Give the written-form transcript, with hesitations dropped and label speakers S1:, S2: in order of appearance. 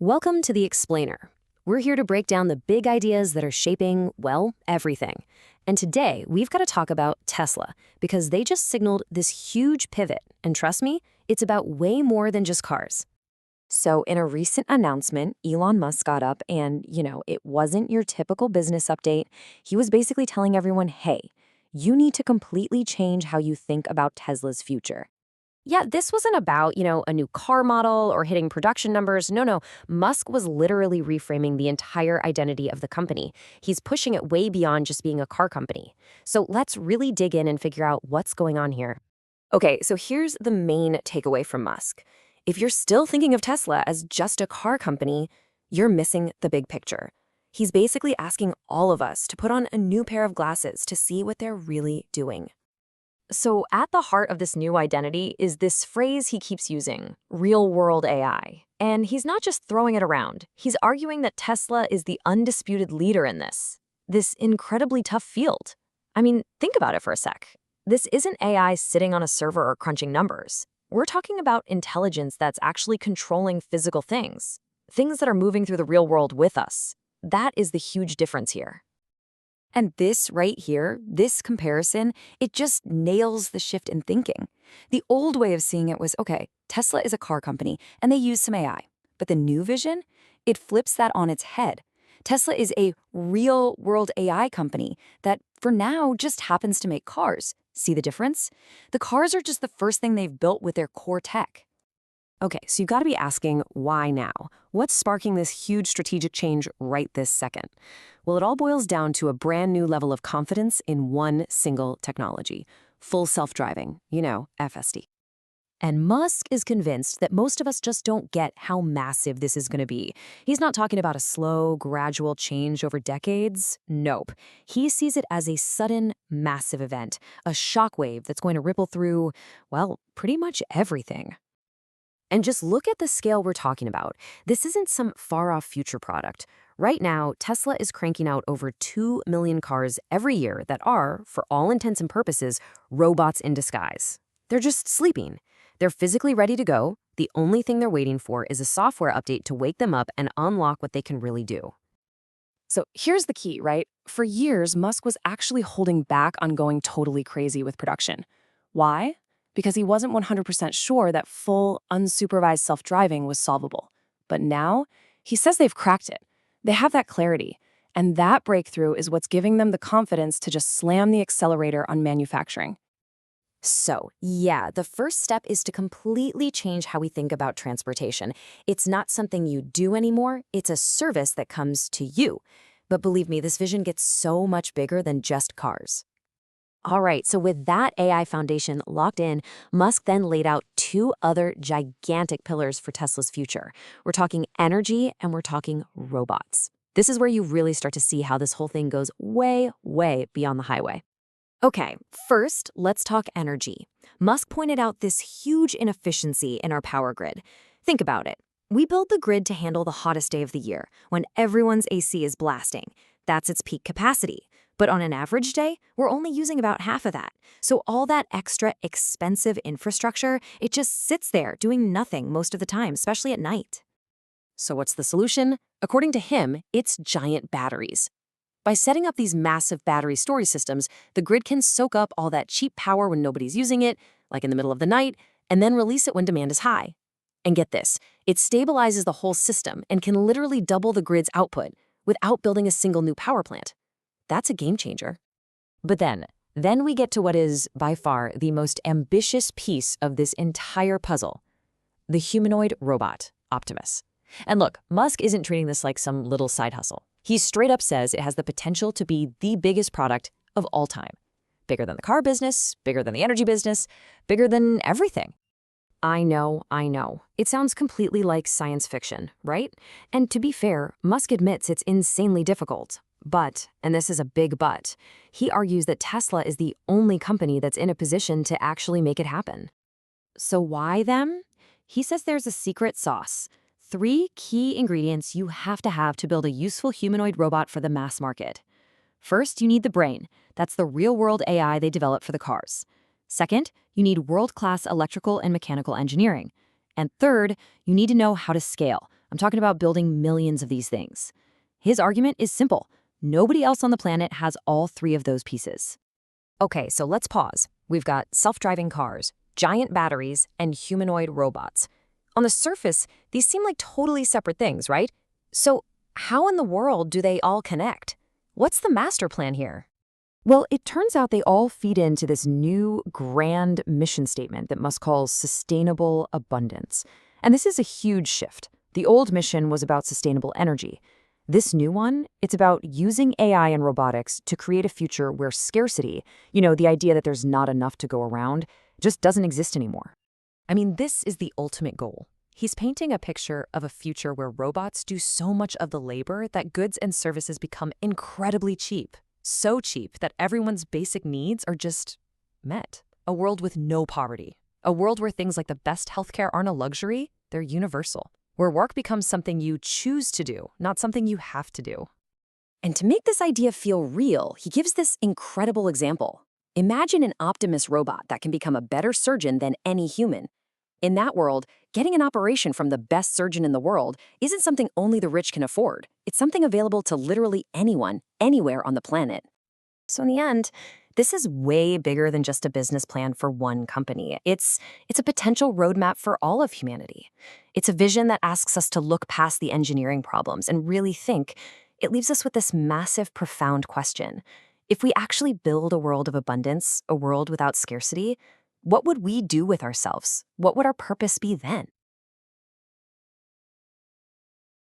S1: Welcome to The Explainer. We're here to break down the big ideas that are shaping, well, everything. And today, we've got to talk about Tesla, because they just signaled this huge pivot. And trust me, it's about way more than just cars. So in a recent announcement, Elon Musk got up and, it wasn't your typical business update. He was basically telling everyone, hey, you need to completely change how you think about Tesla's future. Yeah, this wasn't about, a new car model or hitting production numbers. No. Musk was literally reframing the entire identity of the company. He's pushing it way beyond just being a car company. So let's really dig in and figure out what's going on here. Okay, so here's the main takeaway from Musk. If you're still thinking of Tesla as just a car company, you're missing the big picture. He's basically asking all of us to put on a new pair of glasses to see what they're really doing. So at the heart of this new identity is this phrase he keeps using, real-world AI. And he's not just throwing it around. He's arguing that Tesla is the undisputed leader in this incredibly tough field. I mean, think about it for a sec. This isn't AI sitting on a server or crunching numbers. We're talking about intelligence that's actually controlling physical things that are moving through the real world with us. That is the huge difference here. And this right here, this comparison, it just nails the shift in thinking. The old way of seeing it was, okay, Tesla is a car company and they use some AI. But the new vision, it flips that on its head. Tesla is a real-world AI company that, for now, just happens to make cars. See the difference? The cars are just the first thing they've built with their core tech. Okay, so you've got to be asking, why now? What's sparking this huge strategic change right this second? Well, it all boils down to a brand new level of confidence in one single technology, full self-driving, FSD. And Musk is convinced that most of us just don't get how massive this is going to be. He's not talking about a slow, gradual change over decades. Nope. He sees it as a sudden, massive event, a shockwave that's going to ripple through, well, pretty much everything. And just look at the scale we're talking about. This isn't some far-off future product. Right now, Tesla is cranking out over 2 million cars every year that are, for all intents and purposes, robots in disguise. They're just sleeping. They're physically ready to go. The only thing they're waiting for is a software update to wake them up and unlock what they can really do. So here's the key, right? For years, Musk was actually holding back on going totally crazy with production. Why? Because he wasn't 100% sure that full, unsupervised self-driving was solvable. But now, he says they've cracked it. They have that clarity. And that breakthrough is what's giving them the confidence to just slam the accelerator on manufacturing. So, yeah, the first step is to completely change how we think about transportation. It's not something you do anymore, it's a service that comes to you. But believe me, this vision gets so much bigger than just cars. All right, so with that AI foundation locked in, Musk then laid out two other gigantic pillars for Tesla's future. We're talking energy and we're talking robots. This is where you really start to see how this whole thing goes way, way beyond the highway. Okay, first, let's talk energy. Musk pointed out this huge inefficiency in our power grid. Think about it. We build the grid to handle the hottest day of the year, when everyone's AC is blasting. That's its peak capacity. But on an average day, we're only using about half of that. So all that extra expensive infrastructure, it just sits there doing nothing most of the time, especially at night. So what's the solution? According to him, it's giant batteries. By setting up these massive battery storage systems, the grid can soak up all that cheap power when nobody's using it, like in the middle of the night, and then release it when demand is high. And get this, it stabilizes the whole system and can literally double the grid's output without building a single new power plant. That's a game changer. But then we get to what is, by far, the most ambitious piece of this entire puzzle, the humanoid robot, Optimus. And look, Musk isn't treating this like some little side hustle. He straight up says it has the potential to be the biggest product of all time. Bigger than the car business, bigger than the energy business, bigger than everything. I know. It sounds completely like science fiction, right? And to be fair, Musk admits it's insanely difficult. But, and this is a big but, he argues that Tesla is the only company that's in a position to actually make it happen. So why them? He says there's a secret sauce. 3 key ingredients you have to build a useful humanoid robot for the mass market. First, you need the brain. That's the real-world AI they developed for the cars. Second, you need world-class electrical and mechanical engineering. And third, you need to know how to scale. I'm talking about building millions of these things. His argument is simple. Nobody else on the planet has all three of those pieces. Okay, so let's pause. We've got self-driving cars, giant batteries, and humanoid robots. On the surface, these seem like totally separate things, right? So how in the world do they all connect? What's the master plan here? Well, it turns out they all feed into this new grand mission statement that Musk calls sustainable abundance. And this is a huge shift. The old mission was about sustainable energy. This new one, it's about using AI and robotics to create a future where scarcity, the idea that there's not enough to go around, just doesn't exist anymore. I mean, this is the ultimate goal. He's painting a picture of a future where robots do so much of the labor that goods and services become incredibly cheap. So cheap that everyone's basic needs are just met. A world with no poverty. A world where things like the best healthcare aren't a luxury, they're universal. Where work becomes something you choose to do, not something you have to do. And to make this idea feel real, he gives this incredible example. Imagine an Optimus robot that can become a better surgeon than any human. In that world, getting an operation from the best surgeon in the world isn't something only the rich can afford. It's something available to literally anyone, anywhere on the planet. So in the end, this is way bigger than just a business plan for one company. It's a potential roadmap for all of humanity. It's a vision that asks us to look past the engineering problems and really think. It leaves us with this massive, profound question. If we actually build a world of abundance, a world without scarcity, what would we do with ourselves? What would our purpose be then?